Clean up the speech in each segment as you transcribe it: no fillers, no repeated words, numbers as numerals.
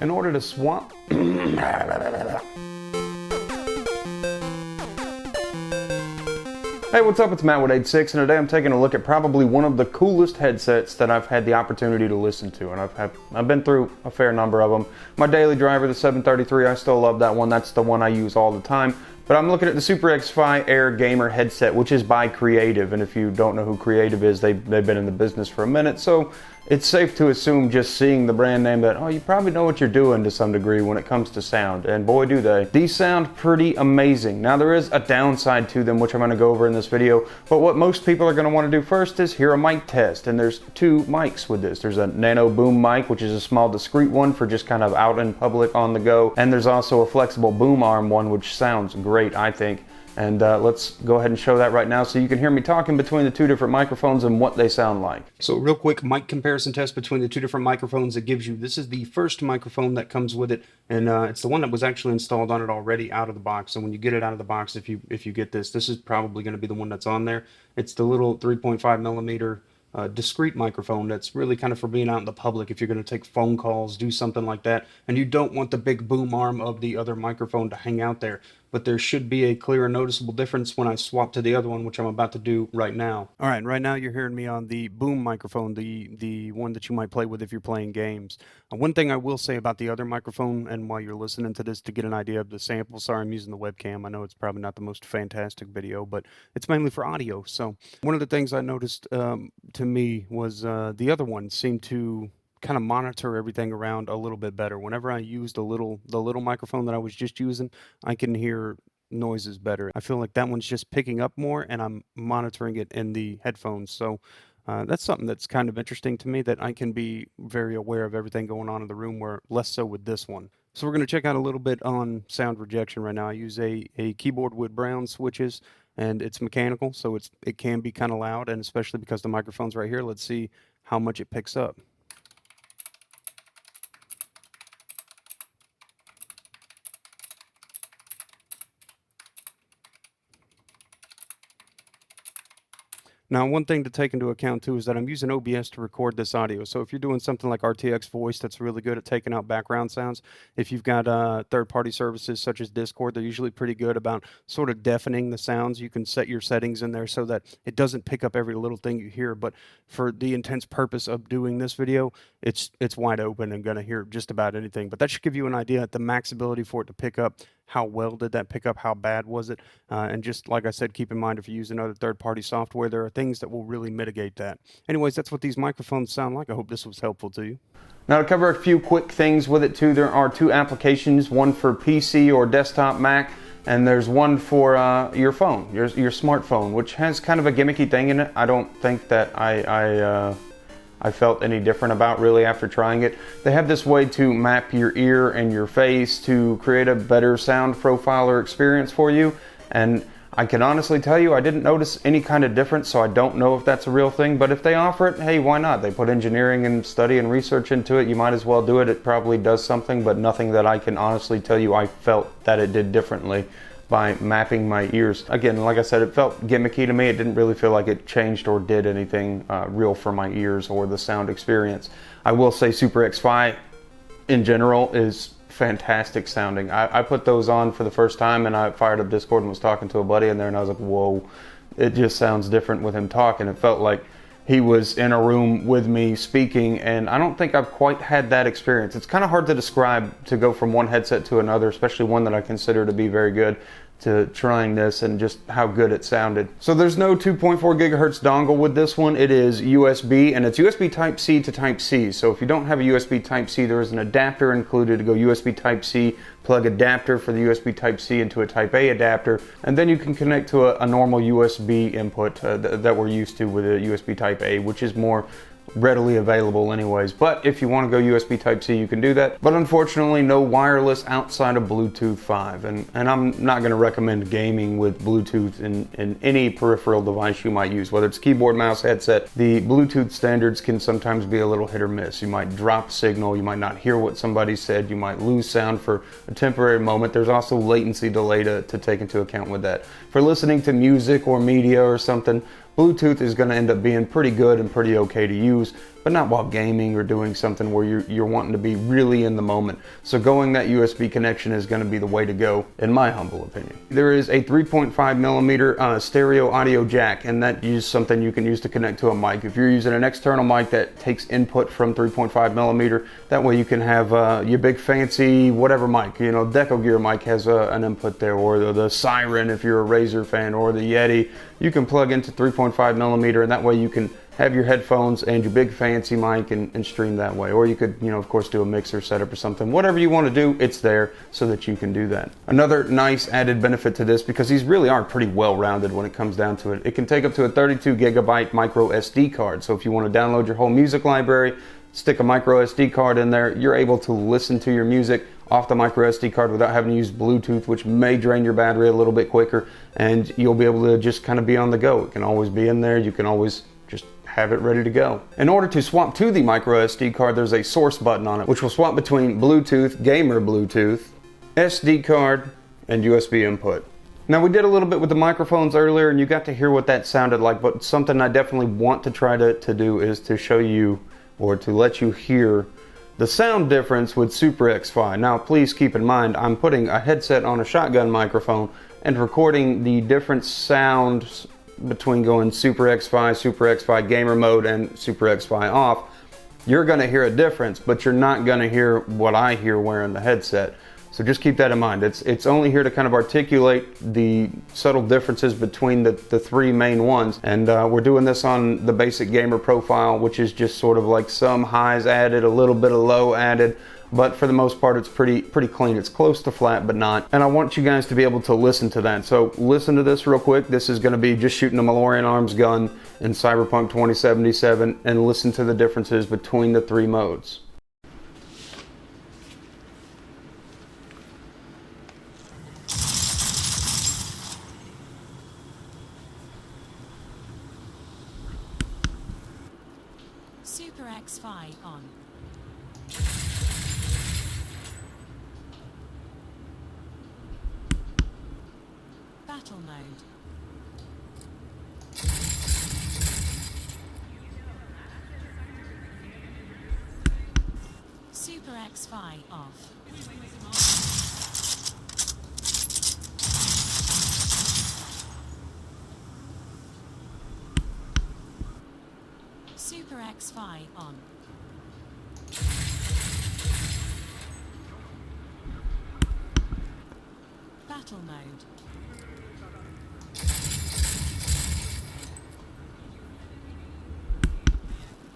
In order to swap... Hey, what's up? It's Matt with 86, and today I'm taking a look at probably one of the coolest headsets that I've had the opportunity to listen to, and I've been through a fair number of them. My daily driver, the 733, I still love that one. That's the one I use all the time. But I'm looking at the Super XFI Air Gamer headset, which is by Creative, and if you don't know who Creative is, they've been in the business for a minute, so it's safe to assume, just seeing the brand name, that, oh, you probably know what you're doing to some degree when it comes to sound, and boy do they. These sound pretty amazing. Now there is a downside to them, which I'm going to go over in this video, but what most people are going to want to do first is hear a mic test, and there's two mics with this. There's a nano boom mic, which is a small discreet one for just kind of out in public on the go, and there's also a flexible boom arm one, which sounds great, I think. And let's go ahead and show that right now so you can hear me talking between the two different microphones and what they sound like. So real quick mic comparison test between the two different microphones it gives you. This is the first microphone that comes with it, and it's the one that was actually installed on it already out of the box. So when you get it out of the box, if you get this is probably going to be the one that's on there. It's the little 3.5 millimeter discrete microphone that's really kind of for being out in the public if you're going to take phone calls, do something like that, and you don't want the big boom arm of the other microphone to hang out there. But there should be a clear and noticeable difference when I swap to the other one, which I'm about to do right now. All right, right now you're hearing me on the boom microphone, the one that you might play with if you're playing games. One thing I will say about the other microphone, and while you're listening to this to get an idea of the sample, sorry I'm using the webcam, I know it's probably not the most fantastic video, but it's mainly for audio. So one of the things I noticed to me was the other one seemed to kind of monitor everything around a little bit better. Whenever I use the little microphone that I was just using, I can hear noises better. I feel like that one's just picking up more, and I'm monitoring it in the headphones. So that's something that's kind of interesting to me, that I can be very aware of everything going on in the room, where less so with this one. So we're going to check out a little bit on sound rejection right now. I use a keyboard with brown switches, and it's mechanical, so it can be kind of loud, and especially because the microphone's right here, let's see how much it picks up. Now, one thing to take into account too is that I'm using OBS to record this audio. So if you're doing something like RTX Voice that's really good at taking out background sounds, if you've got third-party services such as Discord, they're usually pretty good about sort of deafening the sounds. You can set your settings in there so that it doesn't pick up every little thing you hear. But for the intense purpose of doing this video, it's wide open and going to hear just about anything. But that should give you an idea at the max ability for it to pick up. How well did that pick up? How bad was it? And just like I said, keep in mind if you're using other third-party software, there are things that will really mitigate that. Anyways, that's what these microphones sound like. I hope this was helpful to you. Now, to cover a few quick things with it too, there are two applications, one for PC or desktop Mac, and there's one for your phone, your smartphone, which has kind of a gimmicky thing in it. I don't think that I felt any different about really after trying it. They have this way to map your ear and your face to create a better sound profile or experience for you, and I can honestly tell you I didn't notice any kind of difference, so I don't know if that's a real thing, but if they offer it, hey, why not? They put engineering and study and research into it, you might as well do it. It probably does something, but nothing that I can honestly tell you I felt that it did differently by mapping my ears. Again, like I said, it felt gimmicky to me. It didn't really feel like it changed or did anything real for my ears or the sound experience. I will say Super XFI in general is fantastic sounding. I put those on for the first time, and I fired up Discord and was talking to a buddy in there, and I was like, whoa, it just sounds different with him talking. It felt like he was in a room with me speaking, and I don't think I've quite had that experience. It's kind of hard to describe, to go from one headset to another, especially one that I consider to be very good, to trying this and just how good it sounded. So there's no 2.4 gigahertz dongle with this one. It is USB, and it's USB Type-C to Type-C. So if you don't have a USB Type-C, there is an adapter included to go USB Type-C, plug adapter for the USB Type-C into a Type-A adapter, and then you can connect to a normal USB input that we're used to with a USB Type-A, which is more readily available anyways. But if you want to go USB Type-C, you can do that. But unfortunately, no wireless outside of Bluetooth 5. And I'm not going to recommend gaming with Bluetooth in any peripheral device you might use, whether it's keyboard, mouse, headset. The Bluetooth standards can sometimes be a little hit or miss. You might drop signal, you might not hear what somebody said, you might lose sound for a temporary moment. There's also latency delay to take into account with that. For listening to music or media or something, Bluetooth is going to end up being pretty good and pretty okay to use, but not while gaming or doing something where you're wanting to be really in the moment. So going that USB connection is going to be the way to go, in my humble opinion. There is a 3.5 millimeter stereo audio jack, and that is something you can use to connect to a mic. If you're using an external mic that takes input from 3.5 millimeter, that way you can have your big fancy whatever mic. You know, Deco Gear mic has an input there, or the Siren if you're a Razer fan, or the Yeti. You can plug into 3.5 millimeter, and that way you can have your headphones and your big fancy mic and stream that way. Or you could, you know, of course, do a mixer setup or something. Whatever you want to do, it's there so that you can do that. Another nice added benefit to this, because these really are pretty well rounded when it comes down to it, it can take up to a 32 gigabyte micro SD card. So if you want to download your whole music library, stick a micro SD card in there, you're able to listen to your music off the micro SD card without having to use Bluetooth, which may drain your battery a little bit quicker, and you'll be able to just kind of be on the go. It can always be in there. You can always just have it ready to go. In order to swap to the micro SD card, there's a source button on it, which will swap between Bluetooth, gamer Bluetooth, SD card, and USB input. Now, we did a little bit with the microphones earlier, and you got to hear what that sounded like, but something I definitely want to try to do is to show you, or to let you hear, the sound difference with Super XFI. Now, please keep in mind, I'm putting a headset on a shotgun microphone and recording the different sounds between going Super XFI gamer mode, and Super XFI off. You're going to hear a difference, but you're not going to hear what I hear wearing the headset. So just keep that in mind. It's only here to kind of articulate the subtle differences between the three main ones. And we're doing this on the basic gamer profile, which is just sort of like some highs added, a little bit of low added. But for the most part, it's pretty clean. It's close to flat, but not. And I want you guys to be able to listen to that. So listen to this real quick. This is going to be just shooting a Malorian Arms gun in Cyberpunk 2077, and listen to the differences between the three modes. Super XFI on. Battle mode. Super XFI off. Super XFI on. Battle mode.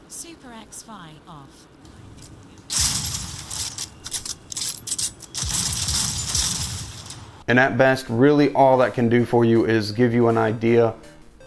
Super XFI off. And at best, really all that can do for you is give you an idea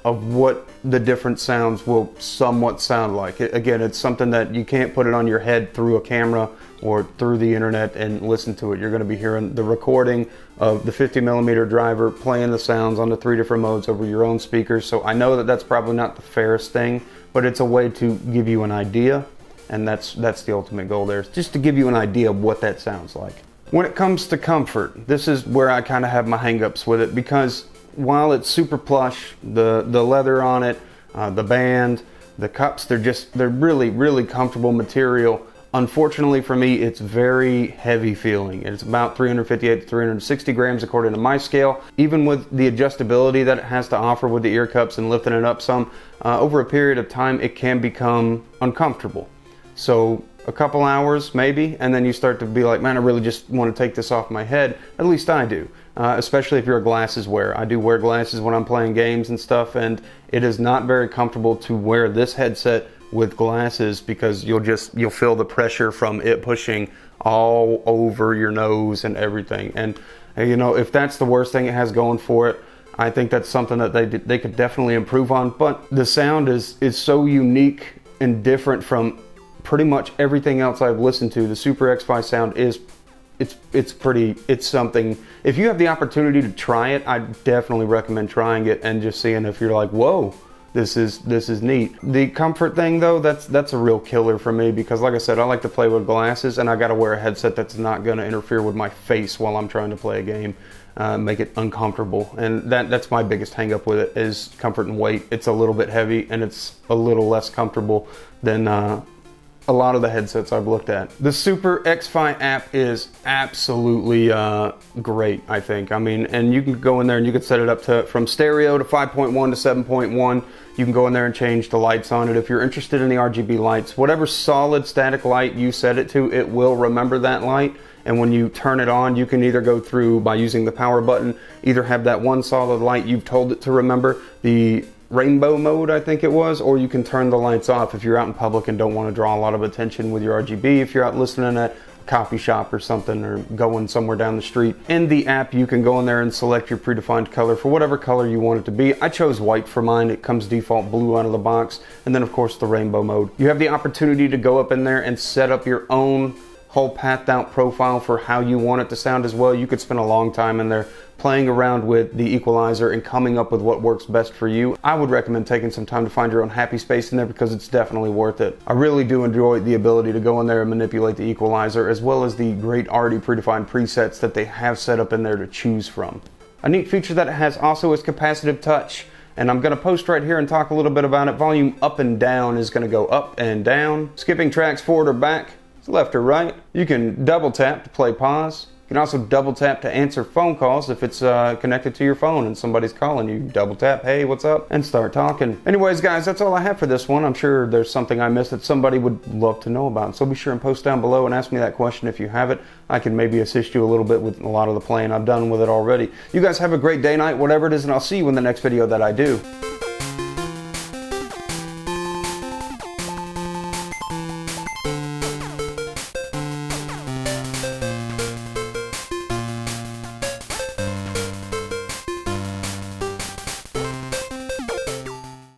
of what the different sounds will somewhat sound like. Again, it's something that you can't put it on your head through a camera or through the internet and listen to it. You're going to be hearing the recording of the 50mm driver playing the sounds on the three different modes over your own speakers. So I know that that's probably not the fairest thing, but it's a way to give you an idea, and that's the ultimate goal there, just to give you an idea of what that sounds like. When it comes to comfort, this is where I kind of have my hang-ups with it, because while it's super plush, the leather on it, the band, the cups, they're really comfortable material. Unfortunately for me, it's very heavy feeling. It's about 358 to 360 grams according to my scale. Even with the adjustability that it has to offer with the ear cups and lifting it up some, over a period of time, it can become uncomfortable. So a couple hours maybe, and then you start to be like, man, I really just want to take this off my head. At least I do, especially if you're a glasses wearer. I do wear glasses when I'm playing games and stuff, and it is not very comfortable to wear this headset with glasses, because you'll feel the pressure from it pushing all over your nose and everything. And you know, if that's the worst thing it has going for it, I think that's something that they could definitely improve on. But the sound is so unique and different from pretty much everything else I've listened to. The Super XFI sound it's something. If you have the opportunity to try it, I definitely recommend trying it and just seeing if you're like, whoa, this is neat. The comfort thing though, that's a real killer for me, because like I said, I like to play with glasses and I gotta wear a headset that's not gonna interfere with my face while I'm trying to play a game, make it uncomfortable. And that's my biggest hang up with it, is comfort and weight. It's a little bit heavy and it's a little less comfortable than a lot of the headsets I've looked at. The Super XFI app is absolutely great, I think. I mean, and you can go in there and you can set it up to from stereo to 5.1 to 7.1. You can go in there and change the lights on it. If you're interested in the RGB lights, whatever solid static light you set it to, it will remember that light. And when you turn it on, you can either go through by using the power button, either have that one solid light you've told it to remember, the rainbow mode I think it was, or you can turn the lights off if you're out in public and don't want to draw a lot of attention with your RGB. If you're out listening at a coffee shop or something, or going somewhere down the street, in the app you can go in there and select your predefined color for whatever color you want it to be. I chose white for mine. It comes default blue out of the box, and then of course the rainbow mode. You have the opportunity to go up in there and set up your own whole pathed out profile for how you want it to sound as well. You could spend a long time in there playing around with the equalizer and coming up with what works best for you. I would recommend taking some time to find your own happy space in there, because it's definitely worth it. I really do enjoy the ability to go in there and manipulate the equalizer, as well as the great already predefined presets that they have set up in there to choose from. A neat feature that it has also is capacitive touch, and I'm going to post right here and talk a little bit about it. Volume up and down is going to go up and down. Skipping tracks forward or back, left or right. You can double tap to play pause. You can also double tap to answer phone calls if it's connected to your phone and somebody's calling you. Double tap, hey, what's up, and start talking. Anyways, guys, that's all I have for this one. I'm sure there's something I missed that somebody would love to know about. So be sure and post down below and ask me that question if you have it. I can maybe assist you a little bit with a lot of the playing I've done with it already. You guys have a great day, night, whatever it is, and I'll see you in the next video that I do.